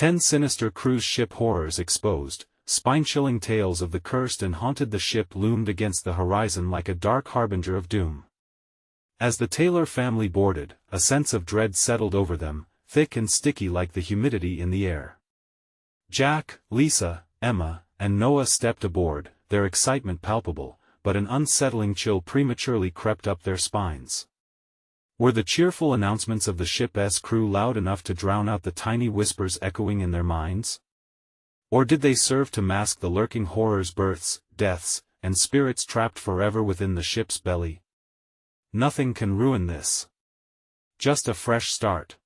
10 sinister cruise ship horrors exposed. Spine-chilling tales of the cursed and haunted. The ship loomed against the horizon like a dark harbinger of doom. As the Taylor family boarded, a sense of dread settled over them, thick and sticky like the humidity in the air. Jack, Lisa, Emma, and Noah stepped aboard, their excitement palpable, but an unsettling chill prematurely crept up their spines. Were the cheerful announcements of the ship's crew loud enough to drown out the tiny whispers echoing in their minds? Or did they serve to mask the lurking horrors, births, deaths, and spirits trapped forever within the ship's belly? Nothing can ruin this. Just a fresh start.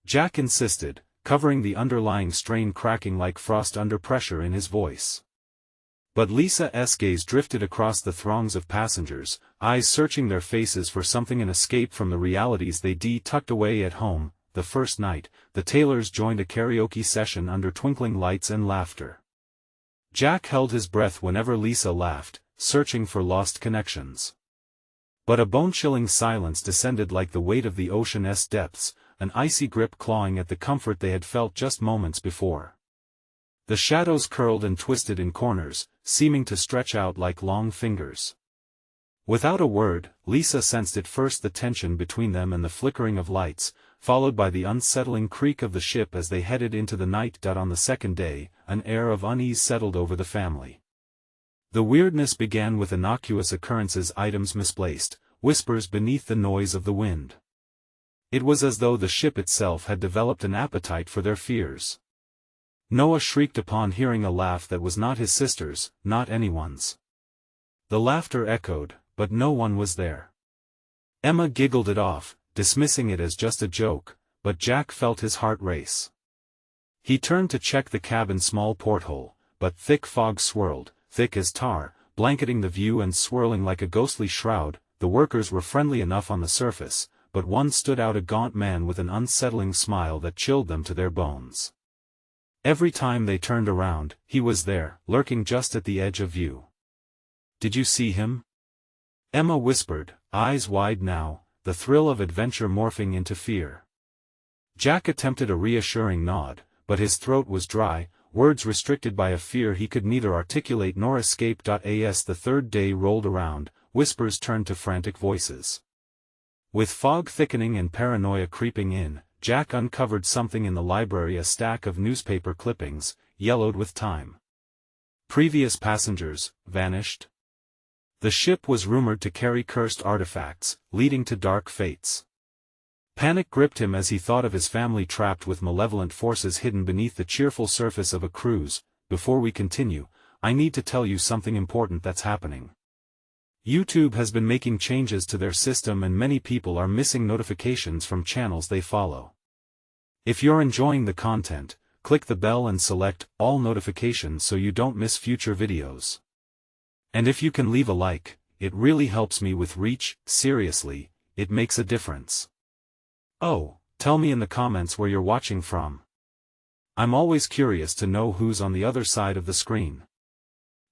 Jack insisted, covering the underlying strain, cracking like frost under pressure in his voice. But Lisa's gaze drifted across the throngs of passengers, eyes searching their faces for something, an escape from the realities they'd tucked away at home. The first night, the Taylors joined a karaoke session under twinkling lights and laughter. Jack held his breath whenever Lisa laughed, searching for lost connections. But a bone-chilling silence descended like the weight of the ocean's depths, an icy grip clawing at the comfort they had felt just moments before. The shadows curled and twisted in corners, seeming to stretch out like long fingers. Without a word, Lisa sensed at first the tension between them and the flickering of lights, followed by the unsettling creak of the ship as they headed into the night. On the second day, an air of unease settled over the family. The weirdness began with innocuous occurrences, items misplaced, whispers beneath the noise of the wind. It was as though the ship itself had developed an appetite for their fears. Noah shrieked upon hearing a laugh that was not his sister's, not anyone's. The laughter echoed, but no one was there. Emma giggled it off, dismissing it as just a joke, but Jack felt his heart race. He turned to check the cabin's small porthole, but thick fog swirled, thick as tar, blanketing the view and swirling like a ghostly shroud. The workers were friendly enough on the surface, but one stood out, a gaunt man with an unsettling smile that chilled them to their bones. Every time they turned around, he was there, lurking just at the edge of view. "Did you see him?" Emma whispered, eyes wide now, the thrill of adventure morphing into fear. Jack attempted a reassuring nod, but his throat was dry, words restricted by a fear he could neither articulate nor escape. As the third day rolled around, whispers turned to frantic voices. With fog thickening and paranoia creeping in, Jack uncovered something in the library, a stack of newspaper clippings, yellowed with time. Previous passengers, vanished. The ship was rumored to carry cursed artifacts, leading to dark fates. Panic gripped him as he thought of his family trapped with malevolent forces hidden beneath the cheerful surface of a cruise. Before we continue, I need to tell you something important that's happening. YouTube has been making changes to their system and many people are missing notifications from channels they follow. If you're enjoying the content, click the bell and select all notifications so you don't miss future videos. And if you can leave a like, it really helps me with reach. Seriously, it makes a difference. Oh, tell me in the comments where you're watching from. I'm always curious to know who's on the other side of the screen.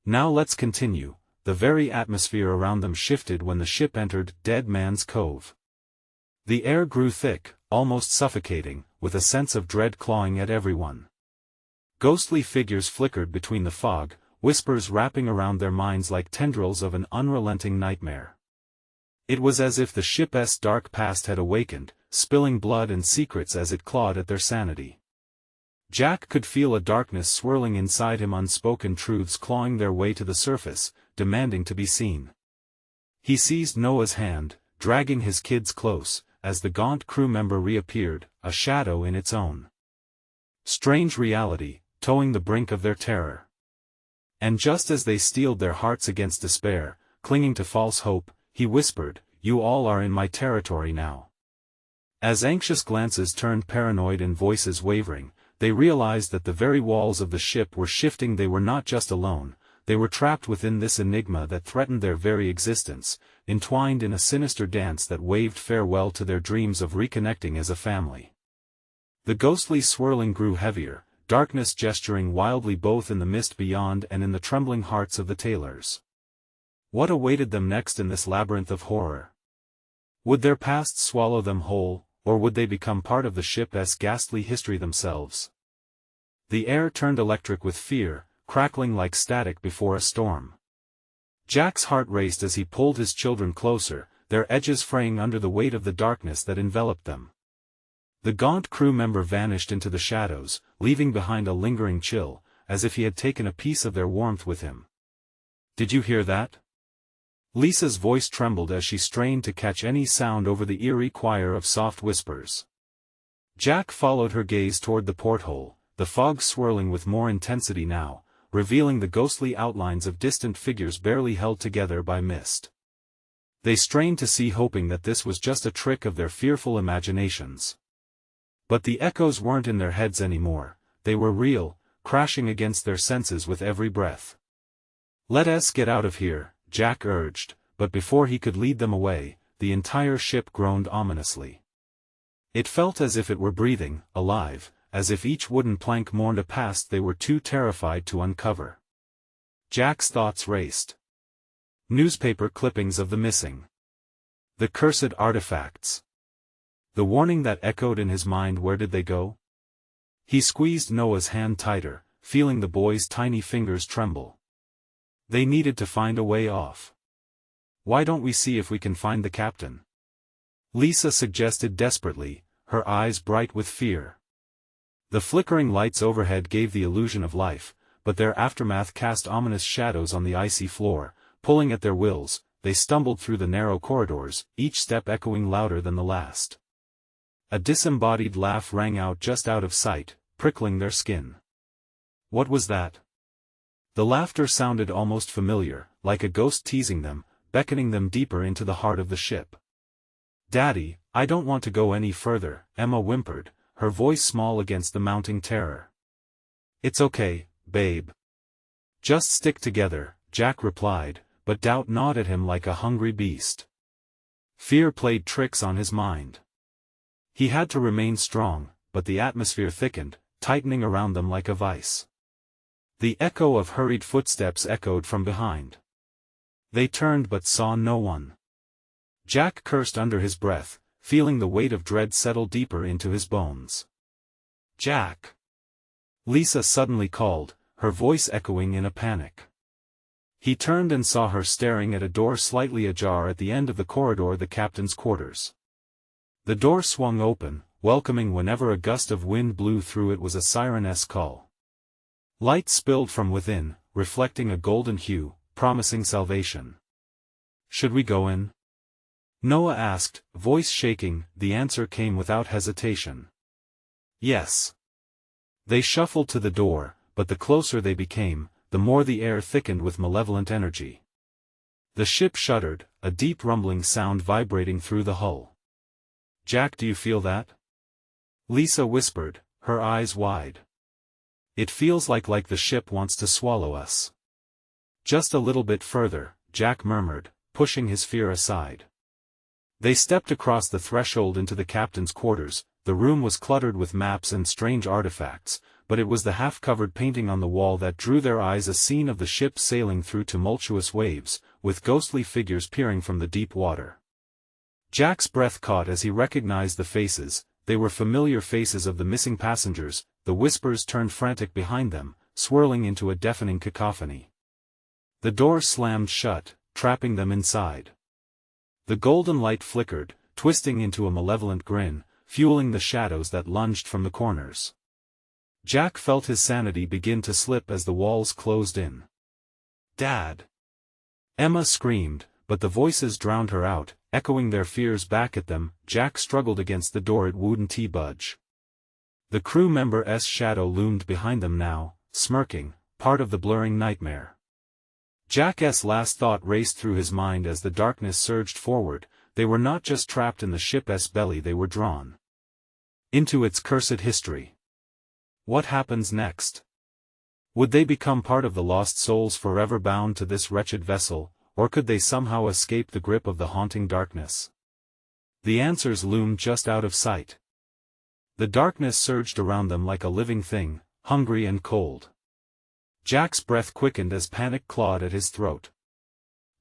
Now let's continue. The very atmosphere around them shifted when the ship entered Dead Man's Cove. The air grew thick, almost suffocating, with a sense of dread clawing at everyone. Ghostly figures flickered between the fog, whispers wrapping around their minds like tendrils of an unrelenting nightmare. It was as if the ship's dark past had awakened, spilling blood and secrets as it clawed at their sanity. Jack could feel a darkness swirling inside him, unspoken truths clawing their way to the surface, demanding to be seen. He seized Noah's hand, dragging his kids close, as the gaunt crew member reappeared, a shadow in its own. Strange reality, towing the brink of their terror. And just as they steeled their hearts against despair, clinging to false hope, he whispered, "You all are in my territory now." As anxious glances turned paranoid and voices wavering, they realized that the very walls of the ship were shifting. They were not just alone, they were trapped within this enigma that threatened their very existence, entwined in a sinister dance that waved farewell to their dreams of reconnecting as a family. The ghostly swirling grew heavier, darkness gesturing wildly both in the mist beyond and in the trembling hearts of the Taylors. What awaited them next in this labyrinth of horror? Would their past swallow them whole, or would they become part of the ship's ghastly history themselves? The air turned electric with fear, crackling like static before a storm. Jack's heart raced as he pulled his children closer, their edges fraying under the weight of the darkness that enveloped them. The gaunt crew member vanished into the shadows, leaving behind a lingering chill, as if he had taken a piece of their warmth with him. "Did you hear that?" Lisa's voice trembled as she strained to catch any sound over the eerie choir of soft whispers. Jack followed her gaze toward the porthole, the fog swirling with more intensity now, revealing the ghostly outlines of distant figures barely held together by mist. They strained to see, hoping that this was just a trick of their fearful imaginations. But the echoes weren't in their heads anymore, they were real, crashing against their senses with every breath. "Let us get out of here," Jack urged, but before he could lead them away, the entire ship groaned ominously. It felt as if it were breathing, alive, as if each wooden plank mourned a past they were too terrified to uncover. Jack's thoughts raced. Newspaper clippings of the missing. The cursed artifacts. The warning that echoed in his mind. Where did they go? He squeezed Noah's hand tighter, feeling the boy's tiny fingers tremble. They needed to find a way off. "Why don't we see if we can find the captain?" Lisa suggested desperately, her eyes bright with fear. The flickering lights overhead gave the illusion of life, but their aftermath cast ominous shadows on the icy floor. Pulling at their wills, they stumbled through the narrow corridors, each step echoing louder than the last. A disembodied laugh rang out just out of sight, prickling their skin. What was that? The laughter sounded almost familiar, like a ghost teasing them, beckoning them deeper into the heart of the ship. "Daddy, I don't want to go any further," Emma whimpered, her voice small against the mounting terror. "It's okay, babe. Just stick together," Jack replied, but doubt gnawed at him like a hungry beast. Fear played tricks on his mind. He had to remain strong, but the atmosphere thickened, tightening around them like a vice. The echo of hurried footsteps echoed from behind. They turned but saw no one. Jack cursed under his breath, feeling the weight of dread settle deeper into his bones. "Jack!" Lisa suddenly called, her voice echoing in a panic. He turned and saw her staring at a door slightly ajar at the end of the corridor, the captain's quarters. The door swung open, welcoming whenever a gust of wind blew through. It was a siren-esque call. Light spilled from within, reflecting a golden hue, promising salvation. "Should we go in?" Noah asked, voice shaking. The answer came without hesitation. "Yes." They shuffled to the door, but the closer they became, the more the air thickened with malevolent energy. The ship shuddered, a deep rumbling sound vibrating through the hull. "Jack, do you feel that?" Lisa whispered, her eyes wide. "It feels like the ship wants to swallow us." "Just a little bit further," Jack murmured, pushing his fear aside. They stepped across the threshold into the captain's quarters. The room was cluttered with maps and strange artifacts, but it was the half-covered painting on the wall that drew their eyes, a scene of the ship sailing through tumultuous waves, with ghostly figures peering from the deep water. Jack's breath caught as he recognized the faces. They were familiar faces of the missing passengers. The whispers turned frantic behind them, swirling into a deafening cacophony. The door slammed shut, trapping them inside. The golden light flickered, twisting into a malevolent grin, fueling the shadows that lunged from the corners. Jack felt his sanity begin to slip as the walls closed in. "Dad!" Emma screamed, but the voices drowned her out, echoing their fears back at them. Jack struggled against the door. It wouldn't budge. The crew member's shadow loomed behind them now, smirking, part of the blurring nightmare. Jack's last thought raced through his mind as the darkness surged forward. They were not just trapped in the ship's belly, they were drawn into its cursed history. What happens next? Would they become part of the lost souls forever bound to this wretched vessel, or could they somehow escape the grip of the haunting darkness? The answers loomed just out of sight. The darkness surged around them like a living thing, hungry and cold. Jack's breath quickened as panic clawed at his throat.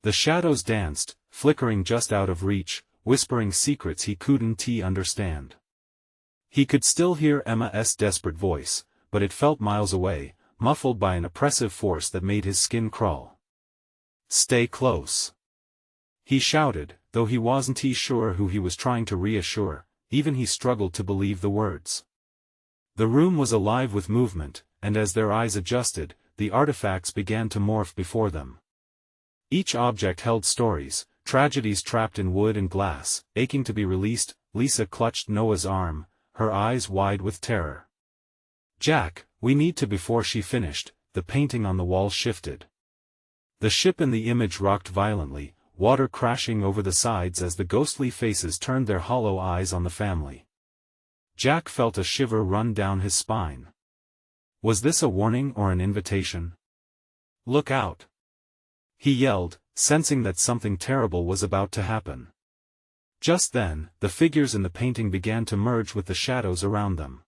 The shadows danced, flickering just out of reach, whispering secrets he couldn't understand. He could still hear Emma's desperate voice, but it felt miles away, muffled by an oppressive force that made his skin crawl. "Stay close," he shouted, though he wasn't sure who he was trying to reassure. Even he struggled to believe the words. The room was alive with movement, and as their eyes adjusted, the artifacts began to morph before them. Each object held stories, tragedies trapped in wood and glass, aching to be released. Lisa clutched Noah's arm, her eyes wide with terror. "Jack, we need to." Before she finished, the painting on the wall shifted. The ship in the image rocked violently, water crashing over the sides as the ghostly faces turned their hollow eyes on the family. Jack felt a shiver run down his spine. Was this a warning or an invitation? "Look out!" he yelled, sensing that something terrible was about to happen. Just then, the figures in the painting began to merge with the shadows around them.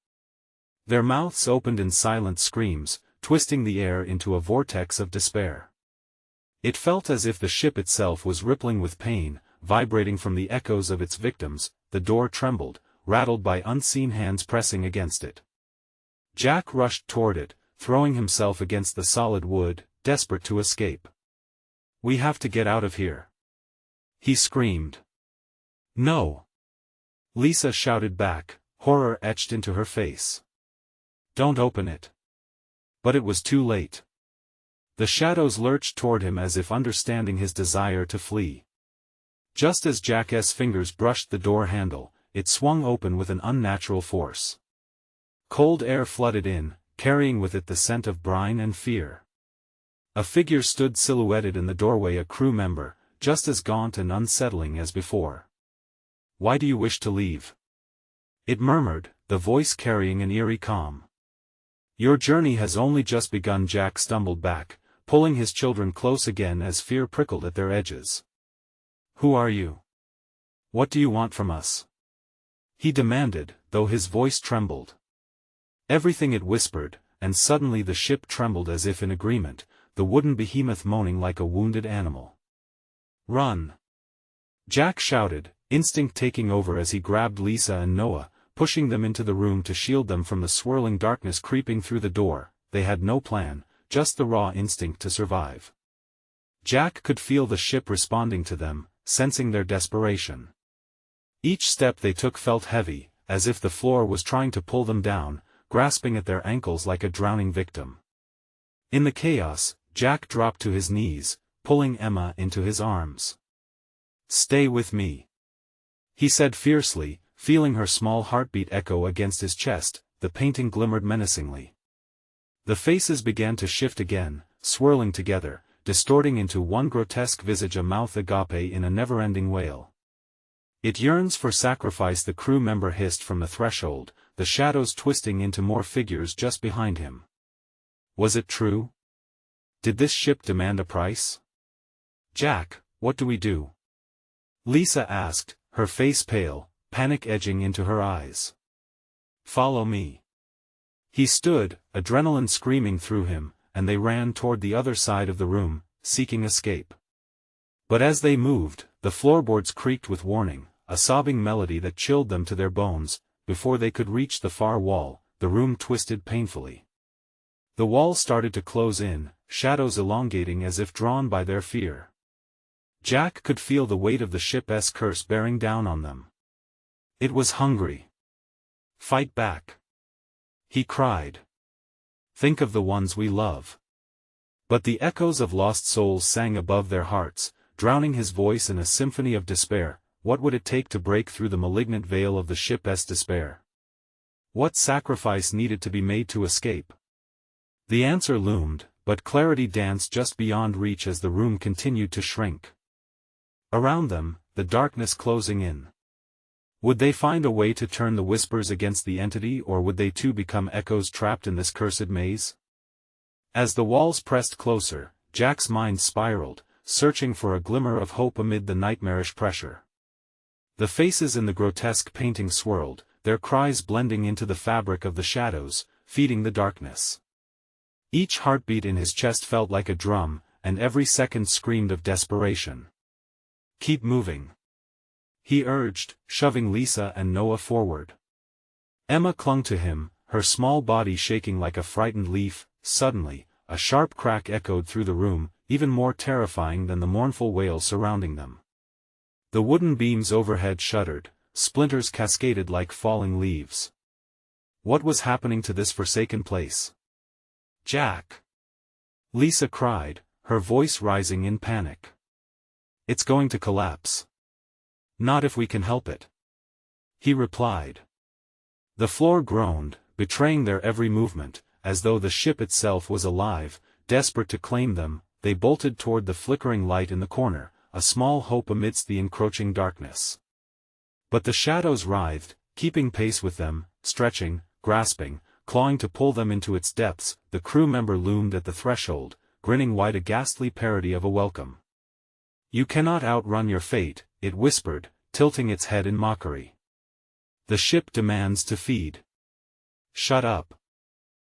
Their mouths opened in silent screams, twisting the air into a vortex of despair. It felt as if the ship itself was rippling with pain, vibrating from the echoes of its victims. The door trembled, rattled by unseen hands pressing against it. Jack rushed toward it, throwing himself against the solid wood, desperate to escape. "We have to get out of here," he screamed. "No!" Lisa shouted back, horror etched into her face. "Don't open it." But it was too late. The shadows lurched toward him as if understanding his desire to flee. Just as Jack's fingers brushed the door handle, it swung open with an unnatural force. Cold air flooded in, carrying with it the scent of brine and fear. A figure stood silhouetted in the doorway, a crew member, just as gaunt and unsettling as before. "Why do you wish to leave?" it murmured, the voice carrying an eerie calm. "Your journey has only just begun." Jack stumbled back, pulling his children close again as fear prickled at their edges. "Who are you? What do you want from us?" he demanded, though his voice trembled. Everything it whispered, and suddenly the ship trembled as if in agreement, the wooden behemoth moaning like a wounded animal. "Run!" Jack shouted, instinct taking over as he grabbed Lisa and Noah, pushing them into the room to shield them from the swirling darkness creeping through the door. They had no plan, just the raw instinct to survive. Jack could feel the ship responding to them, sensing their desperation. Each step they took felt heavy, as if the floor was trying to pull them down, grasping at their ankles like a drowning victim. In the chaos, Jack dropped to his knees, pulling Emma into his arms. "Stay with me," he said fiercely, feeling her small heartbeat echo against his chest. The painting glimmered menacingly. The faces began to shift again, swirling together, distorting into one grotesque visage, a mouth agape in a never-ending wail. "It yearns for sacrifice," the crew member hissed from the threshold, the shadows twisting into more figures just behind him. Was it true? Did this ship demand a price? "Jack, what do we do?" Lisa asked, her face pale, panic edging into her eyes. "Follow me." He stood, adrenaline screaming through him, and they ran toward the other side of the room, seeking escape. But as they moved, the floorboards creaked with warning, a sobbing melody that chilled them to their bones. Before they could reach the far wall, the room twisted painfully. The wall started to close in, shadows elongating as if drawn by their fear. Jack could feel the weight of the ship's curse bearing down on them. It was hungry. "Fight back!" he cried. "Think of the ones we love." But the echoes of lost souls sang above their hearts, drowning his voice in a symphony of despair. What would it take to break through the malignant veil of the ship's despair? What sacrifice needed to be made to escape? The answer loomed, but clarity danced just beyond reach as the room continued to shrink. Around them, the darkness closing in. Would they find a way to turn the whispers against the entity, or would they too become echoes trapped in this cursed maze? As the walls pressed closer, Jack's mind spiraled, searching for a glimmer of hope amid the nightmarish pressure. The faces in the grotesque painting swirled, their cries blending into the fabric of the shadows, feeding the darkness. Each heartbeat in his chest felt like a drum, and every second screamed of desperation. "Keep moving," he urged, shoving Lisa and Noah forward. Emma clung to him, her small body shaking like a frightened leaf. Suddenly, a sharp crack echoed through the room, even more terrifying than the mournful wail surrounding them. The wooden beams overhead shuddered, splinters cascaded like falling leaves. What was happening to this forsaken place? "Jack!" Lisa cried, her voice rising in panic. "It's going to collapse." "Not if we can help it," he replied. The floor groaned, betraying their every movement, as though the ship itself was alive. Desperate to claim them, they bolted toward the flickering light in the corner, a small hope amidst the encroaching darkness. But the shadows writhed, keeping pace with them, stretching, grasping, clawing to pull them into its depths. The crew member loomed at the threshold, grinning wide, a ghastly parody of a welcome. "You cannot outrun your fate," it whispered, tilting its head in mockery. "The ship demands to feed." "Shut up!"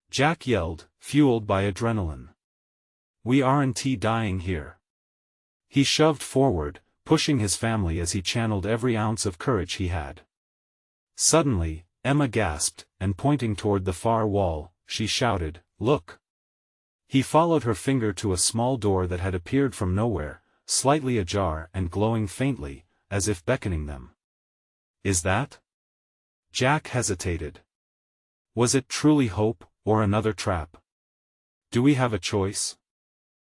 Jack yelled, fueled by adrenaline. "We aren't dying here." He shoved forward, pushing his family as he channeled every ounce of courage he had. Suddenly, Emma gasped, and pointing toward the far wall, she shouted, "Look!" He followed her finger to a small door that had appeared from nowhere, slightly ajar and glowing faintly, as if beckoning them. "Is that?" Jack hesitated. Was it truly hope, or another trap? "Do we have a choice?"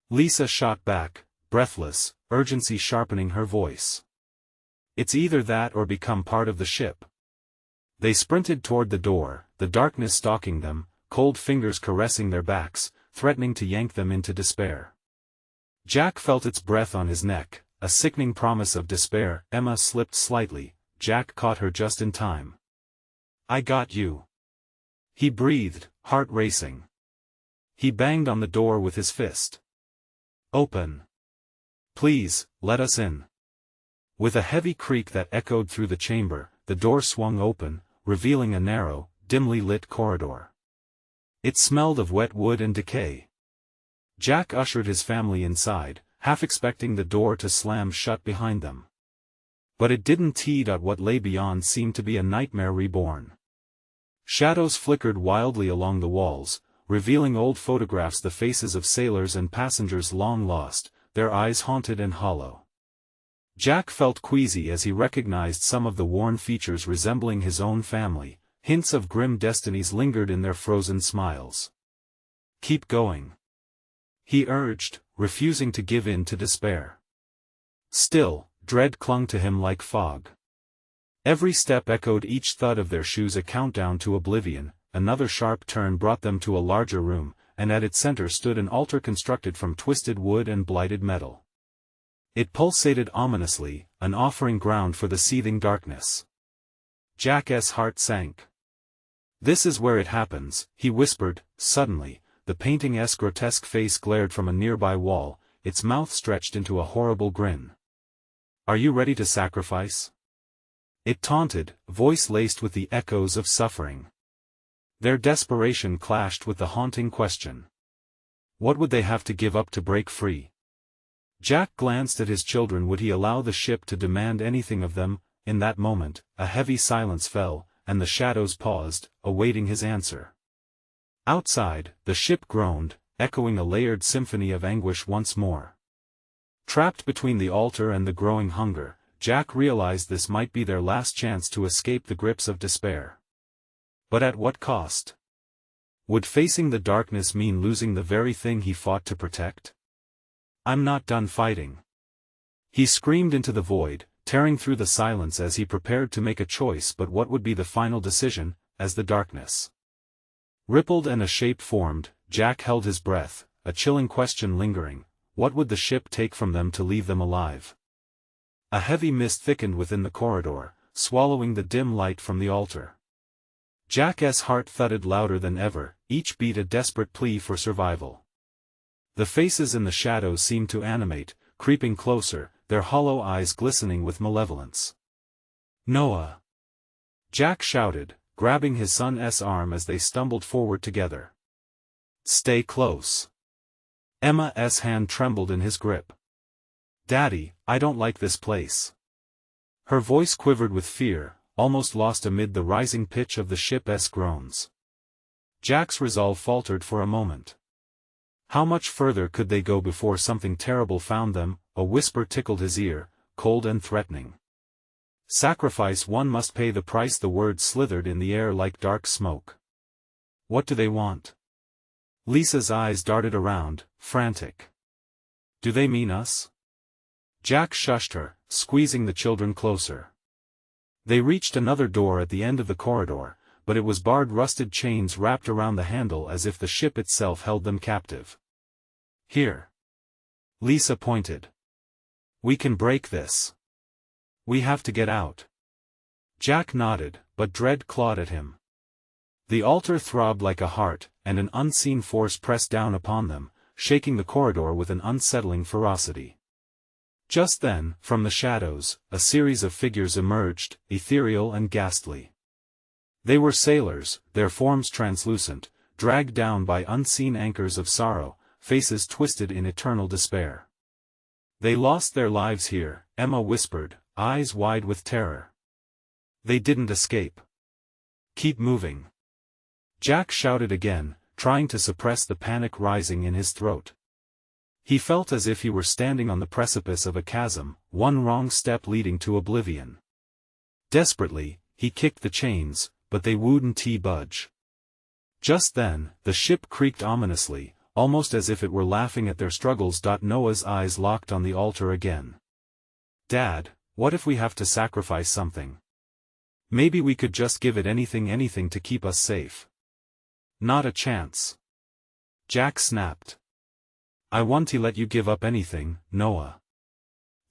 Lisa shot back, breathless, urgency sharpening her voice. "It's either that or become part of the ship." They sprinted toward the door, the darkness stalking them, cold fingers caressing their backs, threatening to yank them into despair. Jack felt its breath on his neck, a sickening promise of despair. Emma slipped slightly. Jack caught her just in time. "I got you," he breathed, heart racing. He banged on the door with his fist. "Open. Please, let us in." With a heavy creak that echoed through the chamber, the door swung open, revealing a narrow, dimly lit corridor. It smelled of wet wood and decay. Jack ushered his family inside, half expecting the door to slam shut behind them. But it didn't. What lay beyond seemed to be a nightmare reborn. Shadows flickered wildly along the walls, revealing old photographs, the faces of sailors and passengers long lost, their eyes haunted and hollow. Jack felt queasy as he recognized some of the worn features resembling his own family. Hints of grim destinies lingered in their frozen smiles. "Keep going," he urged, refusing to give in to despair. Still, dread clung to him like fog. Every step echoed each thud of their shoes, a countdown to oblivion. Another sharp turn brought them to a larger room, and at its center stood an altar constructed from twisted wood and blighted metal. It pulsated ominously, an offering ground for the seething darkness. Jack's heart sank. "This is where it happens," he whispered. Suddenly, the painting's grotesque face glared from a nearby wall, its mouth stretched into a horrible grin. "Are you ready to sacrifice?" it taunted, voice laced with the echoes of suffering. Their desperation clashed with the haunting question. What would they have to give up to break free? Jack glanced at his children. Would he allow the ship to demand anything of them? In that moment, a heavy silence fell, and the shadows paused, awaiting his answer. Outside, the ship groaned, echoing a layered symphony of anguish once more. Trapped between the altar and the growing hunger, Jack realized this might be their last chance to escape the grips of despair. But at what cost? Would facing the darkness mean losing the very thing he fought to protect? "I'm not done fighting," he screamed into the void, tearing through the silence as he prepared to make a choice. But what would be the final decision? As the darkness rippled and a shape formed, Jack held his breath, a chilling question lingering. What would the ship take from them to leave them alive? A heavy mist thickened within the corridor, swallowing the dim light from the altar. Jack's heart thudded louder than ever, each beat a desperate plea for survival. The faces in the shadows seemed to animate, creeping closer, their hollow eyes glistening with malevolence. "Noah!" Jack shouted, grabbing his son's arm as they stumbled forward together. "Stay close." Emma's hand trembled in his grip. "Daddy, I don't like this place." Her voice quivered with fear, almost lost amid the rising pitch of the ship's groans. Jack's resolve faltered for a moment. How much further could they go before something terrible found them? A whisper tickled his ear, cold and threatening. Sacrifice, one must pay the price. The words slithered in the air like dark smoke. What do they want? Lisa's eyes darted around, frantic. Do they mean us? Jack shushed her, squeezing the children closer. They reached another door at the end of the corridor, but it was barred. Rusted chains wrapped around the handle as if the ship itself held them captive. Here. Lisa pointed. We can break this. We have to get out. Jack nodded, but dread clawed at him. The altar throbbed like a heart, and an unseen force pressed down upon them, shaking the corridor with an unsettling ferocity. Just then, from the shadows, a series of figures emerged, ethereal and ghastly. They were sailors, their forms translucent, dragged down by unseen anchors of sorrow, faces twisted in eternal despair. They lost their lives here, Emma whispered, eyes wide with terror. They didn't escape. Keep moving. Jack shouted again, trying to suppress the panic rising in his throat. He felt as if he were standing on the precipice of a chasm, one wrong step leading to oblivion. Desperately, he kicked the chains, but they wouldn't budge. Just then, the ship creaked ominously, almost as if it were laughing at their struggles. Noah's eyes locked on the altar again. Dad, what if we have to sacrifice something? Maybe we could just give it anything to keep us safe. Not a chance. Jack snapped. I want to let you give up anything, Noah.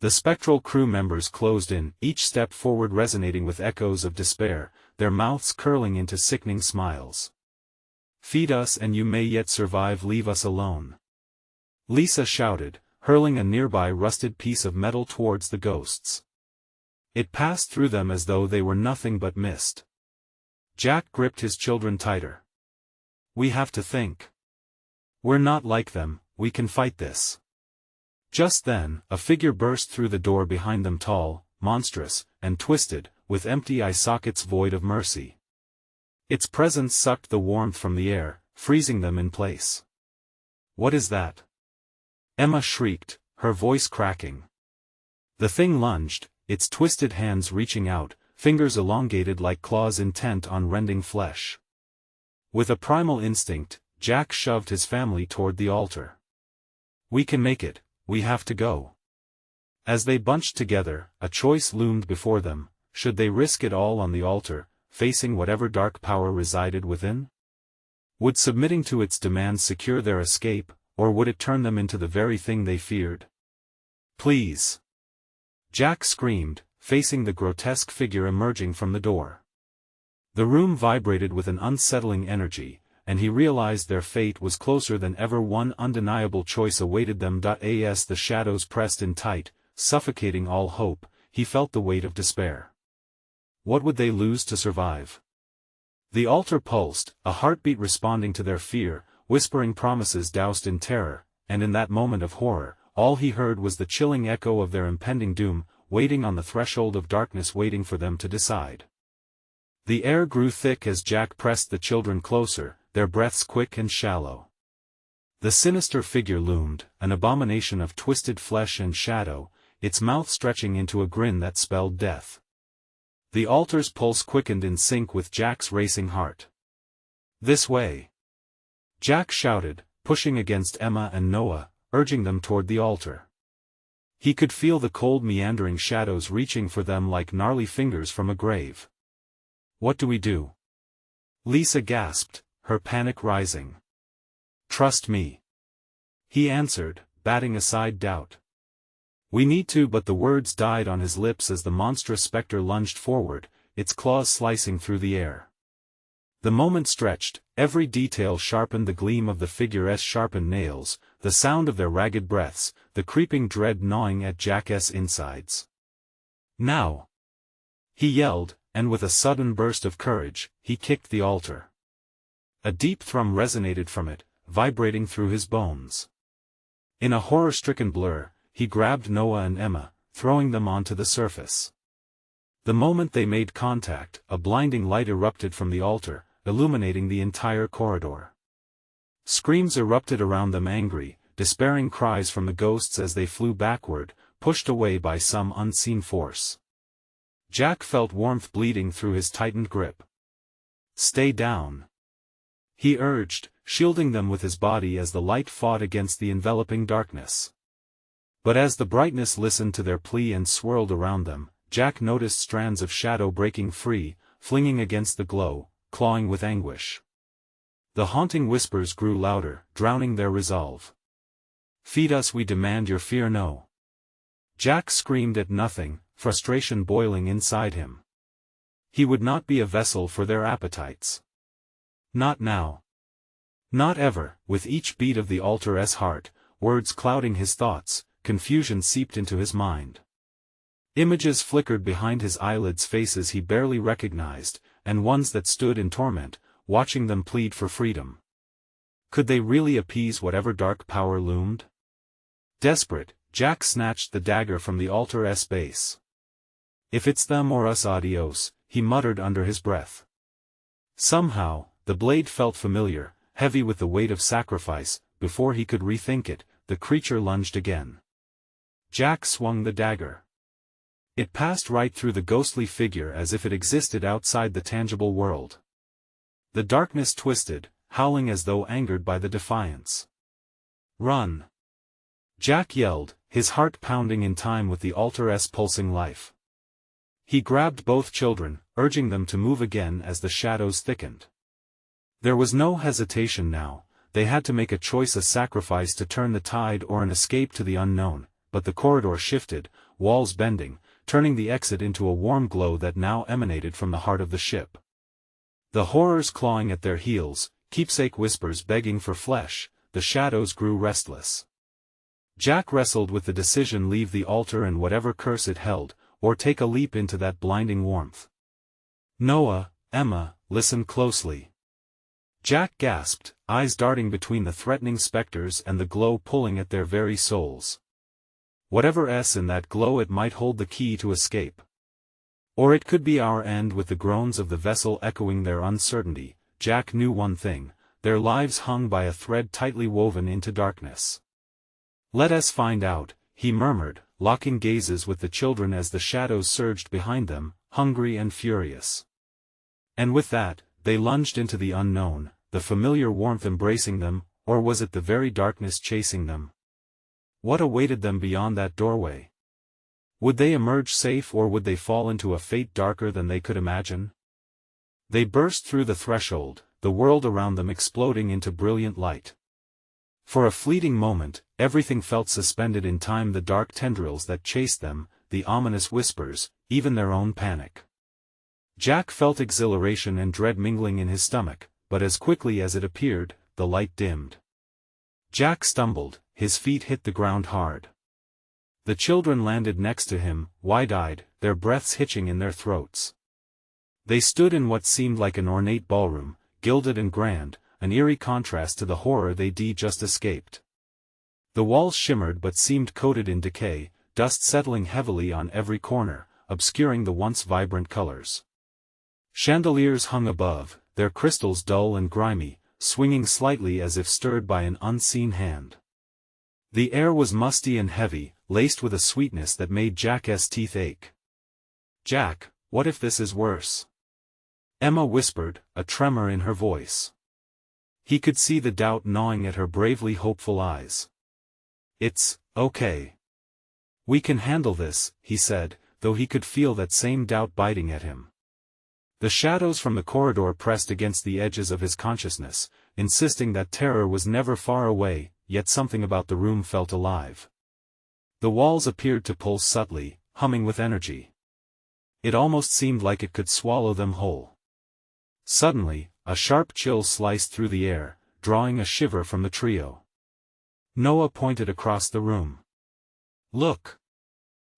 The spectral crew members closed in, each step forward resonating with echoes of despair, their mouths curling into sickening smiles. Feed us and you may yet survive. Leave us alone. Lisa shouted, hurling a nearby rusted piece of metal towards the ghosts. It passed through them as though they were nothing but mist. Jack gripped his children tighter. We have to think. We're not like them, we can fight this. Just then, a figure burst through the door behind them, tall, monstrous, and twisted, with empty eye sockets void of mercy. Its presence sucked the warmth from the air, freezing them in place. What is that? Emma shrieked, her voice cracking. The thing lunged, its twisted hands reaching out, fingers elongated like claws intent on rending flesh. With a primal instinct, Jack shoved his family toward the altar. We can make it, we have to go. As they bunched together, a choice loomed before them. Should they risk it all on the altar, facing whatever dark power resided within? Would submitting to its demands secure their escape, or would it turn them into the very thing they feared? Please! Jack screamed, facing the grotesque figure emerging from the door. The room vibrated with an unsettling energy, and he realized their fate was closer than ever. One undeniable choice awaited them. As the shadows pressed in tight, suffocating all hope, he felt the weight of despair. What would they lose to survive? The altar pulsed, a heartbeat responding to their fear, whispering promises doused in terror, and in that moment of horror, all he heard was the chilling echo of their impending doom, waiting on the threshold of darkness, waiting for them to decide. The air grew thick as Jack pressed the children closer, their breaths quick and shallow. The sinister figure loomed, an abomination of twisted flesh and shadow, its mouth stretching into a grin that spelled death. The altar's pulse quickened in sync with Jack's racing heart. This way! Jack shouted, pushing against Emma and Noah, urging them toward the altar. He could feel the cold meandering shadows reaching for them like gnarly fingers from a grave. What do we do? Lisa gasped, her panic rising. Trust me. He answered, batting aside doubt. We need to, but the words died on his lips as the monstrous specter lunged forward, its claws slicing through the air. The moment stretched, every detail sharpened, the gleam of the figure's sharpened nails, the sound of their ragged breaths, the creeping dread gnawing at Jack's insides. Now! He yelled, and with a sudden burst of courage, he kicked the altar. A deep thrum resonated from it, vibrating through his bones. In a horror-stricken blur, he grabbed Noah and Emma, throwing them onto the surface. The moment they made contact, a blinding light erupted from the altar, illuminating the entire corridor. Screams erupted around them, angry, despairing cries from the ghosts as they flew backward, pushed away by some unseen force. Jack felt warmth bleeding through his tightened grip. "Stay down," he urged, shielding them with his body as the light fought against the enveloping darkness. But as the brightness listened to their plea and swirled around them, Jack noticed strands of shadow breaking free, flinging against the glow, clawing with anguish. The haunting whispers grew louder, drowning their resolve. "Feed us, we demand your fear, no." Jack screamed at nothing, frustration boiling inside him. He would not be a vessel for their appetites. Not now. Not ever. With each beat of the altar's heart, words clouding his thoughts, confusion seeped into his mind. Images flickered behind his eyelids, faces he barely recognized, and ones that stood in torment, watching them plead for freedom. Could they really appease whatever dark power loomed? Desperate, Jack snatched the dagger from the altar's base. "If it's them or us, adios," he muttered under his breath. Somehow, the blade felt familiar, heavy with the weight of sacrifice. Before he could rethink it, the creature lunged again. Jack swung the dagger. It passed right through the ghostly figure as if it existed outside the tangible world. The darkness twisted, howling as though angered by the defiance. "Run!" Jack yelled, his heart pounding in time with the altar's pulsing life. He grabbed both children, urging them to move again as the shadows thickened. There was no hesitation now. They had to make a choice, a sacrifice to turn the tide or an escape to the unknown. But the corridor shifted, walls bending, turning the exit into a warm glow that now emanated from the heart of the ship. The horrors clawing at their heels, keepsake whispers begging for flesh, the shadows grew restless. Jack wrestled with the decision: leave the altar and whatever curse it held, or take a leap into that blinding warmth. "Noah, Emma, listen closely." Jack gasped, eyes darting between the threatening specters and the glow pulling at their very souls. Whatever's in that glow, it might hold the key to escape. Or it could be our end. With the groans of the vessel echoing their uncertainty, Jack knew one thing: their lives hung by a thread tightly woven into darkness. "Let us find out," he murmured, locking gazes with the children as the shadows surged behind them, hungry and furious. And with that, they lunged into the unknown, the familiar warmth embracing them, or was it the very darkness chasing them? What awaited them beyond that doorway? Would they emerge safe, or would they fall into a fate darker than they could imagine? They burst through the threshold, the world around them exploding into brilliant light. For a fleeting moment, everything felt suspended in time: the dark tendrils that chased them, the ominous whispers, even their own panic. Jack felt exhilaration and dread mingling in his stomach, but as quickly as it appeared, the light dimmed. Jack stumbled, his feet hit the ground hard. The children landed next to him, wide-eyed, their breaths hitching in their throats. They stood in what seemed like an ornate ballroom, gilded and grand, an eerie contrast to the horror they'd just escaped. The walls shimmered but seemed coated in decay, dust settling heavily on every corner, obscuring the once vibrant colors. Chandeliers hung above, their crystals dull and grimy, swinging slightly as if stirred by an unseen hand. The air was musty and heavy, laced with a sweetness that made Jack's teeth ache. "Jack, what if this is worse?" Emma whispered, a tremor in her voice. He could see the doubt gnawing at her bravely hopeful eyes. "It's okay. We can handle this," he said, though he could feel that same doubt biting at him. The shadows from the corridor pressed against the edges of his consciousness, insisting that terror was never far away, yet something about the room felt alive. The walls appeared to pulse subtly, humming with energy. It almost seemed like it could swallow them whole. Suddenly, a sharp chill sliced through the air, drawing a shiver from the trio. Noah pointed across the room. "Look!"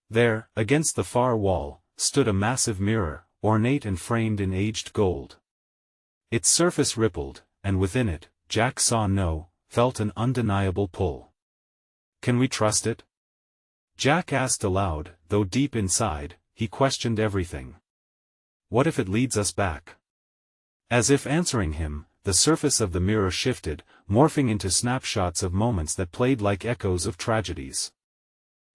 There, against the far wall, stood a massive mirror, ornate and framed in aged gold. Its surface rippled, and within it, Jack felt an undeniable pull. "Can we trust it?" Jack asked aloud, though deep inside, he questioned everything. "What if it leads us back? As if answering him, the surface of the mirror shifted, morphing into snapshots of moments that played like echoes of tragedies.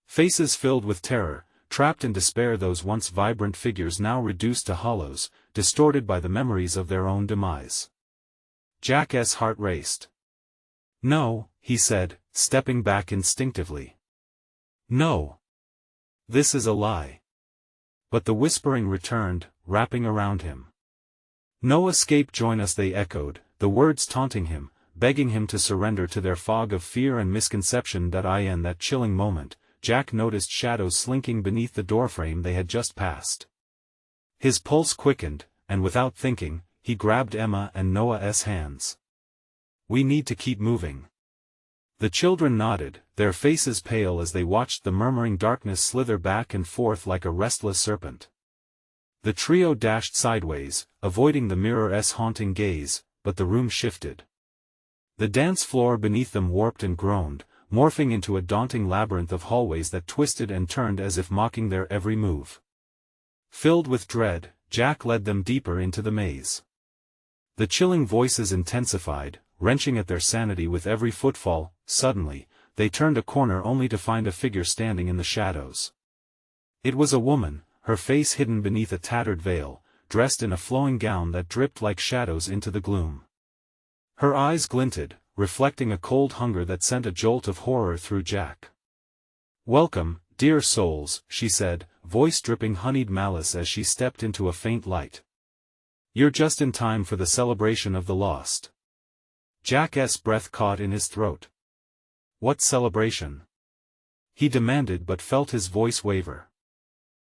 Faces filled with terror, trapped in despair, those once vibrant figures now reduced to hollows, distorted by the memories of their own demise. Jack's heart raced. "No," he said, stepping back instinctively. "No. This is a lie." But the whispering returned, wrapping around him. "No escape, join us," they echoed, the words taunting him, begging him to surrender to their fog of fear and misconception. In that chilling moment, Jack noticed shadows slinking beneath the doorframe they had just passed. His pulse quickened, and without thinking, he grabbed Emma and Noah's hands. "We need to keep moving." The children nodded, their faces pale as they watched the murmuring darkness slither back and forth like a restless serpent. The trio dashed sideways, avoiding the mirror's haunting gaze, but the room shifted. The dance floor beneath them warped and groaned, morphing into a daunting labyrinth of hallways that twisted and turned as if mocking their every move. Filled with dread, Jack led them deeper into the maze. The chilling voices intensified, wrenching at their sanity with every footfall. Suddenly, they turned a corner only to find a figure standing in the shadows. It was a woman, her face hidden beneath a tattered veil, dressed in a flowing gown that dripped like shadows into the gloom. Her eyes glinted, reflecting a cold hunger that sent a jolt of horror through Jack. "Welcome, dear souls," she said, voice dripping honeyed malice as she stepped into a faint light. "You're just in time for the celebration of the lost." Jack's breath caught in his throat. "What celebration?" he demanded, but felt his voice waver.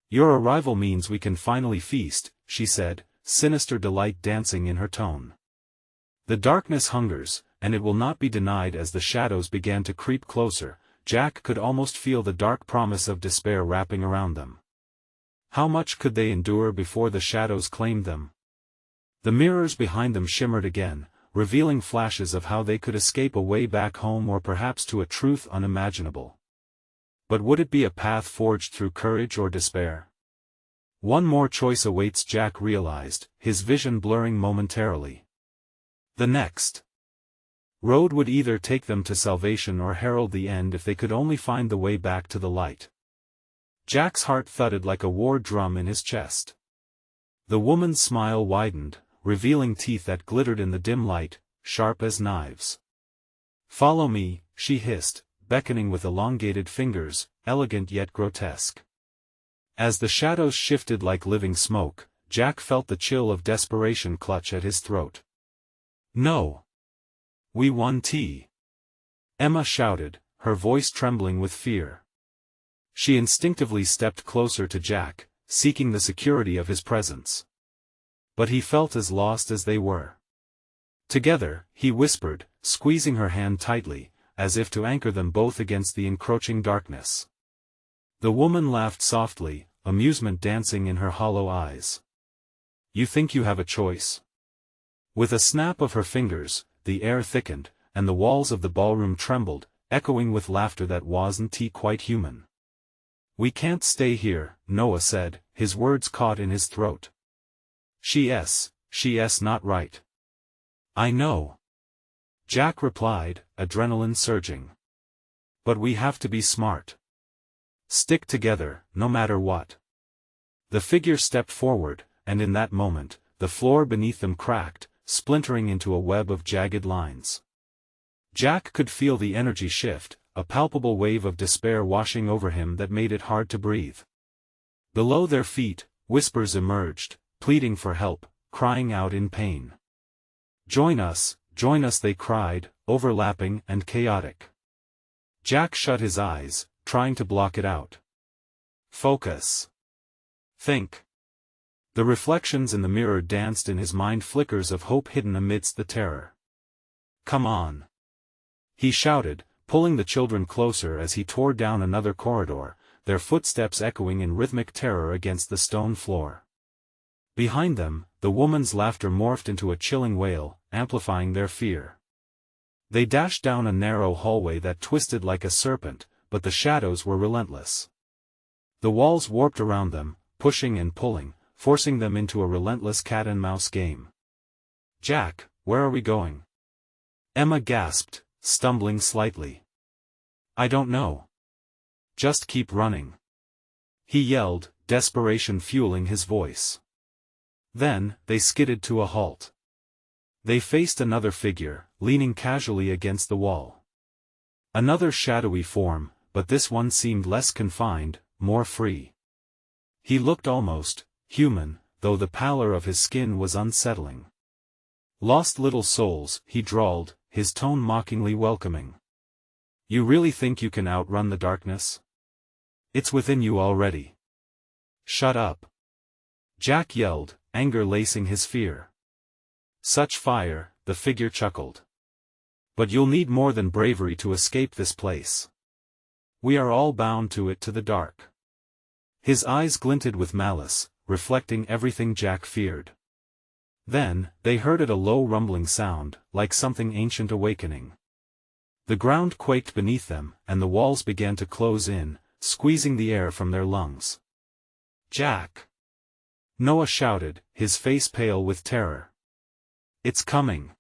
"Your arrival means we can finally feast," she said, sinister delight dancing in her tone. "The darkness hungers, and it will not be denied." As the shadows began to creep closer, Jack could almost feel the dark promise of despair wrapping around them. How much could they endure before the shadows claimed them? The mirrors behind them shimmered again, revealing flashes of how they could escape a way back home, or perhaps to a truth unimaginable. But would it be a path forged through courage or despair? One more choice awaits, Jack realized, his vision blurring momentarily. The next road would either take them to salvation or herald the end if they could only find the way back to the light. Jack's heart thudded like a war drum in his chest. The woman's smile widened, revealing teeth that glittered in the dim light, sharp as knives. "Follow me," she hissed, beckoning with elongated fingers, elegant yet grotesque. As the shadows shifted like living smoke, Jack felt the chill of desperation clutch at his throat. "No. We want tea," Emma shouted, her voice trembling with fear. She instinctively stepped closer to Jack, seeking the security of his presence. But he felt as lost as they were. "Together," he whispered, squeezing her hand tightly, as if to anchor them both against the encroaching darkness. The woman laughed softly, amusement dancing in her hollow eyes. "You think you have a choice?" With a snap of her fingers, the air thickened, and the walls of the ballroom trembled, echoing with laughter that wasn't quite human. "We can't stay here," Noah said, his words caught in his throat. She's not right." "I know," Jack replied, adrenaline surging. "But we have to be smart. Stick together, no matter what." The figure stepped forward, and in that moment, the floor beneath them cracked, splintering into a web of jagged lines. Jack could feel the energy shift, a palpable wave of despair washing over him that made it hard to breathe. Below their feet, whispers emerged, pleading for help, crying out in pain. Join us," they cried, overlapping and chaotic. Jack shut his eyes, trying to block it out. "Focus. Think." The reflections in the mirror danced in his mind, flickers of hope hidden amidst the terror. "Come on," he shouted, pulling the children closer as he tore down another corridor, their footsteps echoing in rhythmic terror against the stone floor. Behind them, the woman's laughter morphed into a chilling wail, amplifying their fear. They dashed down a narrow hallway that twisted like a serpent, but the shadows were relentless. The walls warped around them, pushing and pulling, forcing them into a relentless cat-and-mouse game. Jack, where are we going? Emma gasped, stumbling slightly. I don't know. Just keep running. He yelled, desperation fueling his voice. Then, they skidded to a halt. They faced another figure, leaning casually against the wall. Another shadowy form, but this one seemed less confined, more free. He looked almost human, though the pallor of his skin was unsettling. Lost little souls, he drawled, his tone mockingly welcoming. You really think you can outrun the darkness? It's within you already. Shut up. Jack yelled, anger lacing his fear. Such fire, the figure chuckled. But you'll need more than bravery to escape this place. We are all bound to it, to the dark. His eyes glinted with malice, reflecting everything Jack feared. Then, they heard a low rumbling sound, like something ancient awakening. The ground quaked beneath them, and the walls began to close in, squeezing the air from their lungs. Jack! Noah shouted, his face pale with terror. It's coming.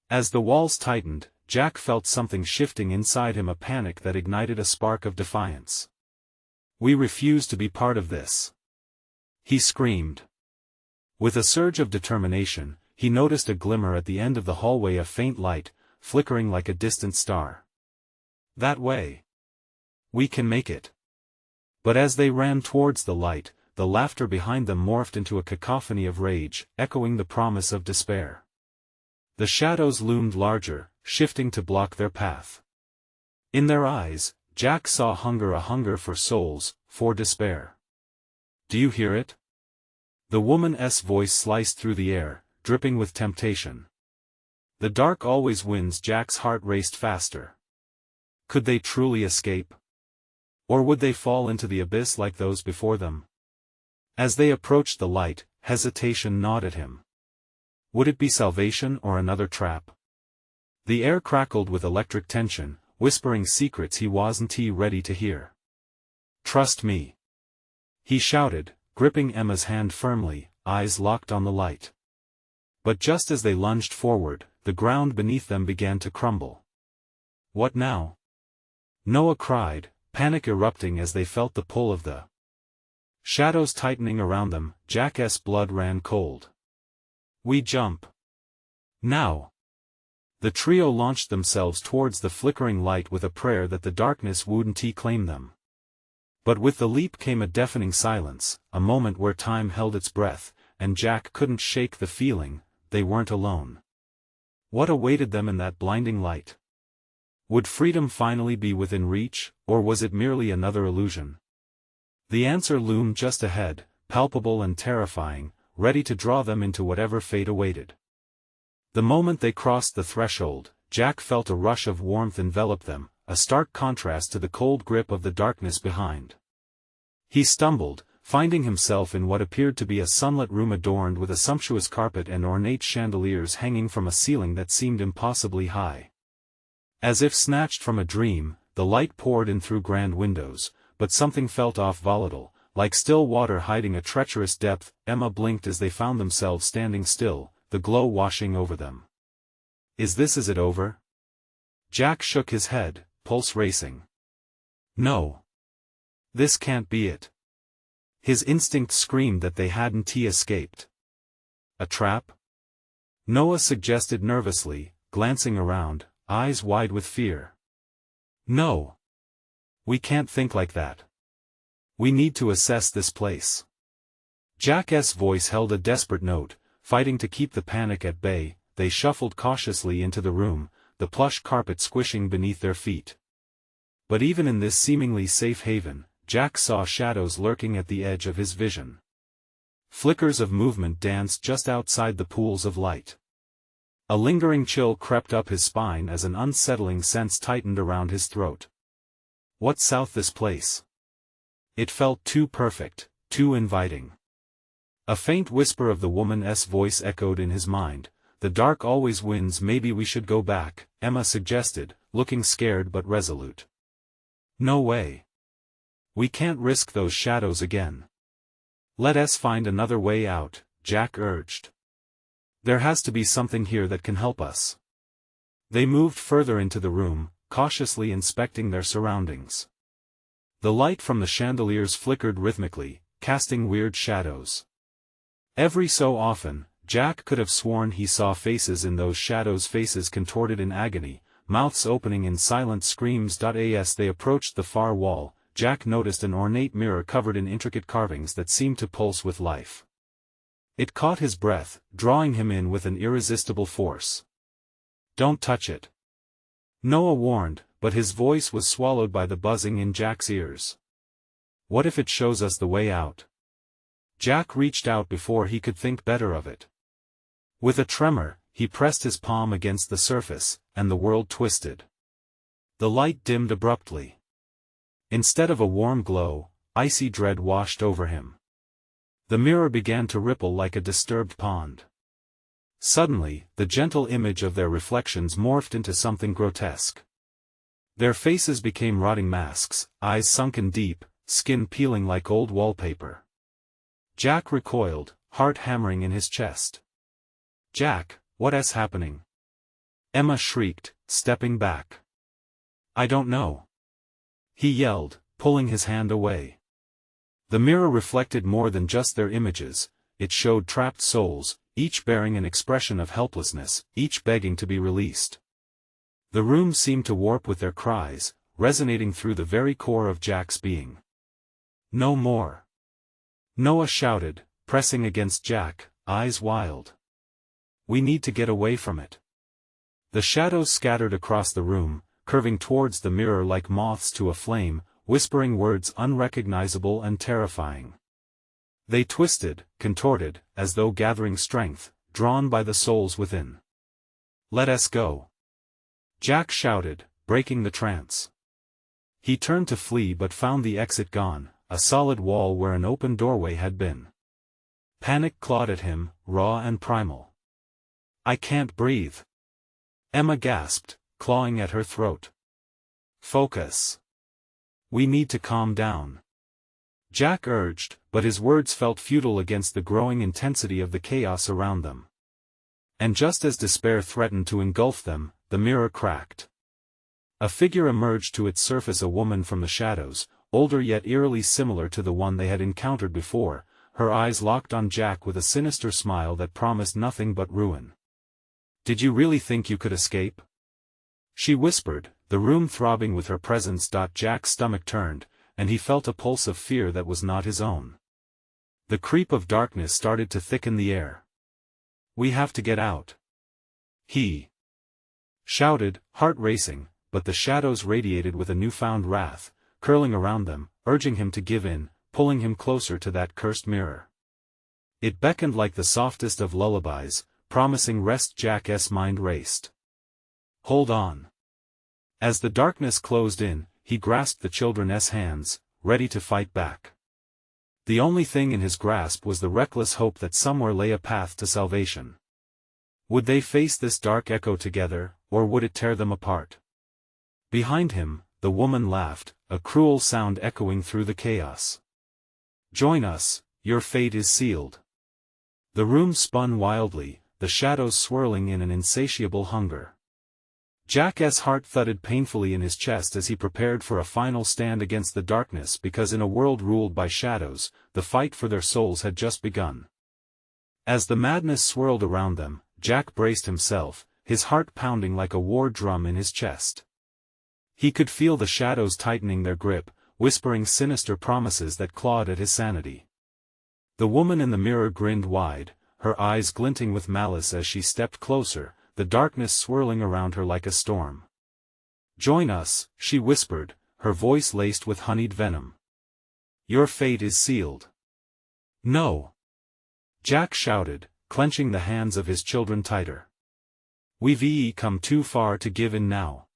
As the walls tightened, Jack felt something shifting inside him, a panic that ignited a spark of defiance. We refuse to be part of this. He screamed. With a surge of determination, he noticed a glimmer at the end of the hallway, a faint light, flickering like a distant star. That way. We can make it. But as they ran towards the light, the laughter behind them morphed into a cacophony of rage, echoing the promise of despair. The shadows loomed larger, shifting to block their path. In their eyes, Jack saw hunger, a hunger for souls, for despair. Do you hear it? The woman's voice sliced through the air, dripping with temptation. The dark always wins. Jack's heart raced faster. Could they truly escape? Or would they fall into the abyss like those before them? As they approached the light, hesitation gnawed at him. Would it be salvation or another trap? The air crackled with electric tension, whispering secrets he wasn't ready to hear. Trust me. He shouted, gripping Emma's hand firmly, eyes locked on the light. But just as they lunged forward, the ground beneath them began to crumble. What now? Noah cried, panic erupting as they felt the pull of the shadows tightening around them. Jack's blood ran cold. We jump. Now. The trio launched themselves towards the flickering light with a prayer that the darkness wouldn't claim them. But with the leap came a deafening silence, a moment where time held its breath, and Jack couldn't shake the feeling, they weren't alone. What awaited them in that blinding light? Would freedom finally be within reach, or was it merely another illusion? The answer loomed just ahead, palpable and terrifying, ready to draw them into whatever fate awaited. The moment they crossed the threshold, Jack felt a rush of warmth envelop them, a stark contrast to the cold grip of the darkness behind. He stumbled, finding himself in what appeared to be a sunlit room adorned with a sumptuous carpet and ornate chandeliers hanging from a ceiling that seemed impossibly high. As if snatched from a dream, the light poured in through grand windows, but something felt off, volatile, like still water hiding a treacherous depth. Emma blinked as they found themselves standing still, the glow washing over them. Is it over? Jack shook his head, pulse racing. No. This can't be it. His instinct screamed that they hadn't escaped. A trap? Noah suggested nervously, glancing around, eyes wide with fear. No. We can't think like that. We need to assess this place. Jack's voice held a desperate note, fighting to keep the panic at bay. They shuffled cautiously into the room, the plush carpet squishing beneath their feet. But even in this seemingly safe haven, Jack saw shadows lurking at the edge of his vision. Flickers of movement danced just outside the pools of light. A lingering chill crept up his spine as an unsettling sense tightened around his throat. What's south this place? It felt too perfect, too inviting. A faint whisper of the woman's voice echoed in his mind. The dark always wins. Maybe we should go back, Emma suggested, looking scared but resolute. No way. We can't risk those shadows again. Let us find another way out, Jack urged. There has to be something here that can help us. They moved further into the room, cautiously inspecting their surroundings. The light from the chandeliers flickered rhythmically, casting weird shadows. Every so often, Jack could have sworn he saw faces in those shadows, faces contorted in agony, mouths opening in silent screams. As they approached the far wall, Jack noticed an ornate mirror covered in intricate carvings that seemed to pulse with life. It caught his breath, drawing him in with an irresistible force. "Don't touch it," Noah warned, but his voice was swallowed by the buzzing in Jack's ears. "What if it shows us the way out?" Jack reached out before he could think better of it. With a tremor, he pressed his palm against the surface, and the world twisted. The light dimmed abruptly. Instead of a warm glow, icy dread washed over him. The mirror began to ripple like a disturbed pond. Suddenly, the gentle image of their reflections morphed into something grotesque. Their faces became rotting masks, eyes sunken deep, skin peeling like old wallpaper. Jack recoiled, heart hammering in his chest. "Jack, what's happening?" Emma shrieked, stepping back. "I don't know," he yelled, pulling his hand away. The mirror reflected more than just their images, it showed trapped souls, each bearing an expression of helplessness, each begging to be released. The room seemed to warp with their cries, resonating through the very core of Jack's being. "No more!" Noah shouted, pressing against Jack, eyes wild. "We need to get away from it." The shadows scattered across the room, curving towards the mirror like moths to a flame, whispering words unrecognizable and terrifying. They twisted, contorted, as though gathering strength, drawn by the souls within. "Let us go!" Jack shouted, breaking the trance. He turned to flee but found the exit gone, a solid wall where an open doorway had been. Panic clawed at him, raw and primal. "I can't breathe," Emma gasped, clawing at her throat. "Focus. We need to calm down," Jack urged, but his words felt futile against the growing intensity of the chaos around them. And just as despair threatened to engulf them, the mirror cracked. A figure emerged to its surface, a woman from the shadows, older yet eerily similar to the one they had encountered before, her eyes locked on Jack with a sinister smile that promised nothing but ruin. "Did you really think you could escape?" she whispered, the room throbbing with her presence. Jack's stomach turned, and he felt a pulse of fear that was not his own. The creep of darkness started to thicken the air. "We have to get out," he shouted, heart racing, but the shadows radiated with a newfound wrath, curling around them, urging him to give in, pulling him closer to that cursed mirror. It beckoned like the softest of lullabies, promising rest. Jack's mind raced. "Hold on." As the darkness closed in, he grasped the children's hands, ready to fight back. The only thing in his grasp was the reckless hope that somewhere lay a path to salvation. Would they face this dark echo together, or would it tear them apart? Behind him, the woman laughed, a cruel sound echoing through the chaos. "Join us, your fate is sealed." The room spun wildly, the shadows swirling in an insatiable hunger. Jack's heart thudded painfully in his chest as he prepared for a final stand against the darkness, because in a world ruled by shadows, the fight for their souls had just begun. As the madness swirled around them, Jack braced himself, his heart pounding like a war drum in his chest. He could feel the shadows tightening their grip, whispering sinister promises that clawed at his sanity. The woman in the mirror grinned wide, her eyes glinting with malice as she stepped closer, the darkness swirling around her like a storm. "Join us," she whispered, her voice laced with honeyed venom. "Your fate is sealed." "No!" Jack shouted, clenching the hands of his children tighter. "We've come too far to give in now."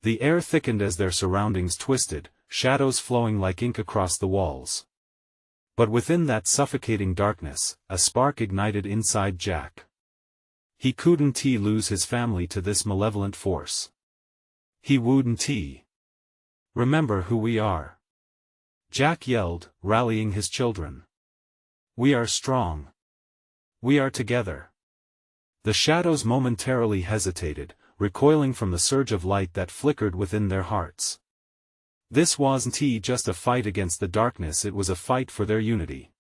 The air thickened as their surroundings twisted, shadows flowing like ink across the walls. But within that suffocating darkness, a spark ignited inside Jack. He couldn't lose his family to this malevolent force. He wouldn't. "Remember who we are," Jack yelled, rallying his children. "We are strong. We are together." The shadows momentarily hesitated, recoiling from the surge of light that flickered within their hearts. This wasn't just a fight against the darkness, it was a fight for their unity.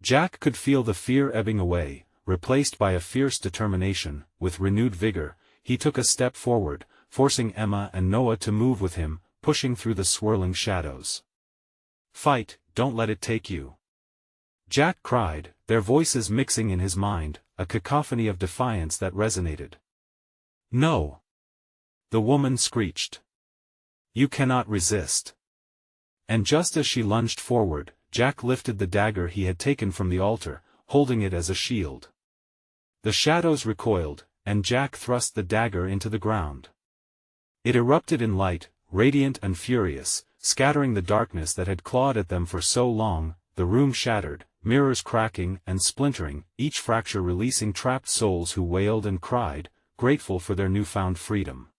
Jack could feel the fear ebbing away, replaced by a fierce determination. With renewed vigor, he took a step forward, forcing Emma and Noah to move with him, pushing through the swirling shadows. "Fight, don't let it take you!" Jack cried, their voices mixing in his mind, a cacophony of defiance that resonated. "No!" the woman screeched. "You cannot resist." And just as she lunged forward, Jack lifted the dagger he had taken from the altar, holding it as a shield. The shadows recoiled, and Jack thrust the dagger into the ground. It erupted in light, radiant and furious, scattering the darkness that had clawed at them for so long. The room shattered, mirrors cracking and splintering, each fracture releasing trapped souls who wailed and cried, grateful for their newfound freedom.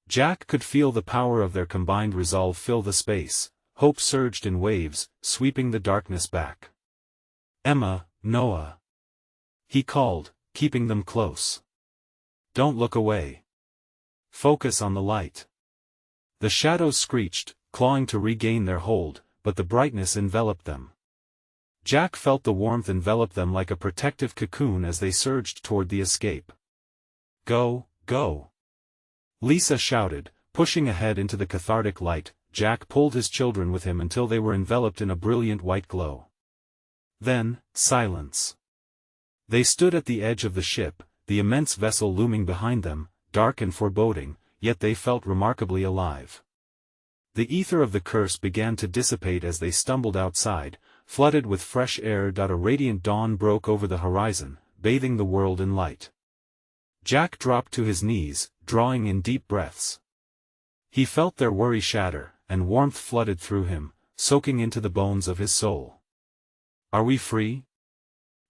Jack could feel the power of their combined resolve fill the space. Hope surged in waves, sweeping the darkness back. "Emma, Noah," he called, keeping them close. "Don't look away. Focus on the light." The shadows screeched, clawing to regain their hold, but the brightness enveloped them. Jack felt the warmth envelop them like a protective cocoon as they surged toward the escape. "Go, go!" Lisa shouted, pushing ahead into the cathartic light. Jack pulled his children with him until they were enveloped in a brilliant white glow. Then, silence. They stood at the edge of the ship, the immense vessel looming behind them, dark and foreboding, yet they felt remarkably alive. The ether of the curse began to dissipate as they stumbled outside, flooded with fresh air. A radiant dawn broke over the horizon, bathing the world in light. Jack dropped to his knees, drawing in deep breaths. He felt their worry shatter, and warmth flooded through him, soaking into the bones of his soul. "Are we free?"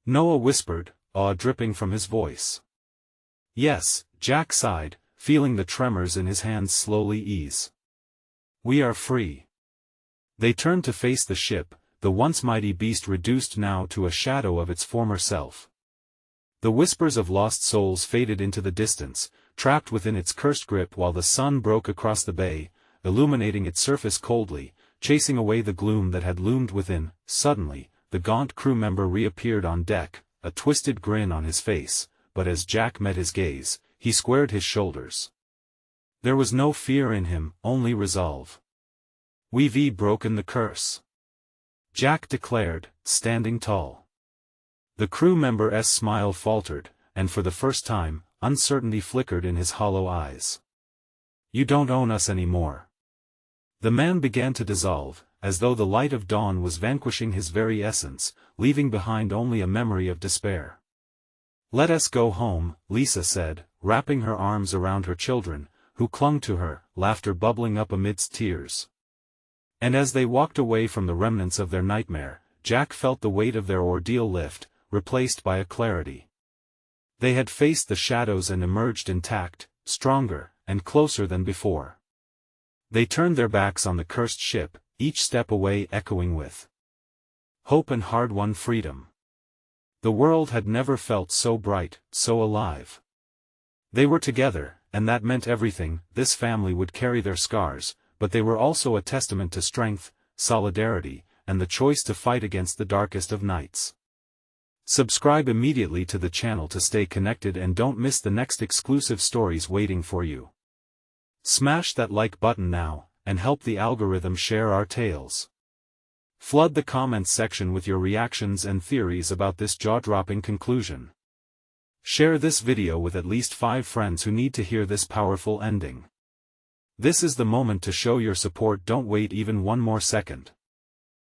Noah whispered, awe dripping from his voice. "Yes," Jack sighed, feeling the tremors in his hands slowly ease. "We are free." They turned to face the ship, the once mighty beast reduced now to a shadow of its former self. The whispers of lost souls faded into the distance, trapped within its cursed grip, while the sun broke across the bay, illuminating its surface coldly, chasing away the gloom that had loomed within. Suddenly, the gaunt crew member reappeared on deck, a twisted grin on his face, but as Jack met his gaze, he squared his shoulders. There was no fear in him, only resolve. "We've broken the curse," Jack declared, standing tall. The crew member's smile faltered, and for the first time, uncertainty flickered in his hollow eyes. "You don't own us anymore." The man began to dissolve, as though the light of dawn was vanquishing his very essence, leaving behind only a memory of despair. "Let us go home," Lisa said, wrapping her arms around her children, who clung to her, laughter bubbling up amidst tears. And as they walked away from the remnants of their nightmare, Jack felt the weight of their ordeal lift, replaced by a clarity. They had faced the shadows and emerged intact, stronger, and closer than before. They turned their backs on the cursed ship, each step away echoing with hope and hard-won freedom. The world had never felt so bright, so alive. They were together, and that meant everything. This family would carry their scars, but they were also a testament to strength, solidarity, and the choice to fight against the darkest of nights. Subscribe immediately to the channel to stay connected and don't miss the next exclusive stories waiting for you. Smash that like button now, and help the algorithm share our tales. Flood the comments section with your reactions and theories about this jaw-dropping conclusion. Share this video with at least 5 friends who need to hear this powerful ending. This is the moment to show your support. Don't wait even one more second.